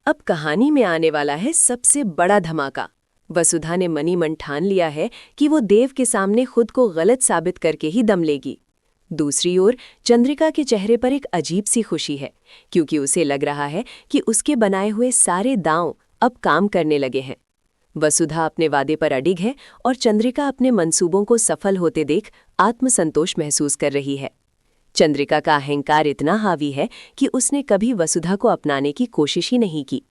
अब कहानी में आने वाला है सबसे बड़ा धमाका। वसुधा ने मनी मन ठान लिया है कि वो देव के सामने खुद को गलत साबित करके ही दम लेगी। दूसरी ओर चंद्रिका के चेहरे पर एक अजीब सी खुशी है, क्योंकि उसे लग रहा है कि उसके बनाए हुए सारे दांव अब काम करने लगे हैं। वसुधा अपने वादे पर अडिग है और चंद्रिका अपने मंसूबों को सफल होते देख आत्मसंतोष महसूस कर रही है। चंद्रिका का अहंकार इतना हावी है कि उसने कभी वसुधा को अपनाने की कोशिश ही नहीं की।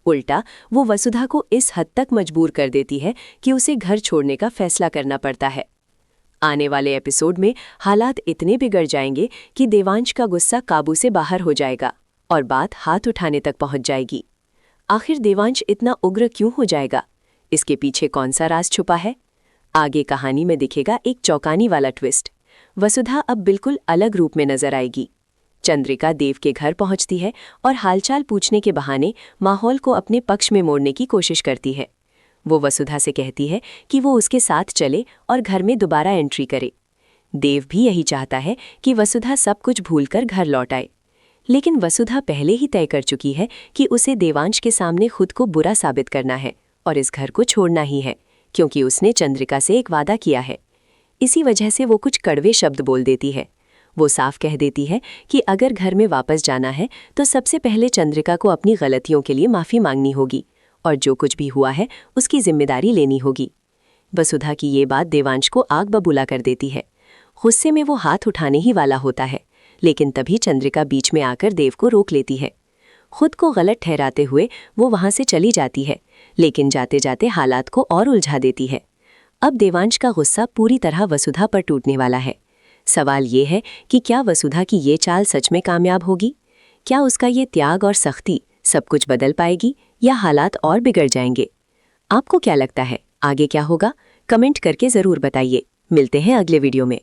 उल्टा वो वसुधा को इस हद तक मजबूर कर देती है कि उसे घर छोड़ने का फैसला करना पड़ता है। आने वाले एपिसोड में हालात इतने बिगड़ जाएंगे कि देवांश का गुस्सा काबू से बाहर हो जाएगा और बात हाथ उठाने तक पहुंच जाएगी। आखिर देवांश इतना उग्र क्यों हो जाएगा? इसके पीछे कौन सा राज छुपा है? आगे कहानी में दिखेगा एक चौंकाने वाला ट्विस्ट। वसुधा अब बिल्कुल अलग रूप में नजर आएगी। चंद्रिका देव के घर पहुंचती है और हालचाल पूछने के बहाने माहौल को अपने पक्ष में मोड़ने की कोशिश करती है। वो वसुधा से कहती है कि वो उसके साथ चले और घर में दोबारा एंट्री करे। देव भी यही चाहता है कि वसुधा सब कुछ भूलकर घर लौट आए, लेकिन वसुधा पहले ही तय कर चुकी है कि उसे देवांश के सामने खुद को बुरा साबित करना है और इस घर को छोड़ना ही है, क्योंकि उसने चंद्रिका से एक वादा किया है। इसी वजह से वो कुछ कड़वे शब्द बोल देती है। वो साफ कह देती है कि अगर घर में वापस जाना है तो सबसे पहले चंद्रिका को अपनी गलतियों के लिए माफ़ी मांगनी होगी और जो कुछ भी हुआ है उसकी जिम्मेदारी लेनी होगी। वसुधा की ये बात देवांश को आग बबूला कर देती है। गुस्से में वो हाथ उठाने ही वाला होता है, लेकिन तभी चंद्रिका बीच में आकर देव को रोक लेती है। खुद को गलत ठहराते हुए वो वहाँ से चली जाती है, लेकिन जाते जाते हालात को और उलझा देती है। अब देवांश का गुस्सा पूरी तरह वसुधा पर टूटने वाला है। सवाल ये है कि क्या वसुधा की ये चाल सच में कामयाब होगी? क्या उसका ये त्याग और सख्ती सब कुछ बदल पाएगी या हालात और बिगड़ जाएंगे? आपको क्या लगता है, आगे क्या होगा? कमेंट करके ज़रूर बताइए। मिलते हैं अगले वीडियो में।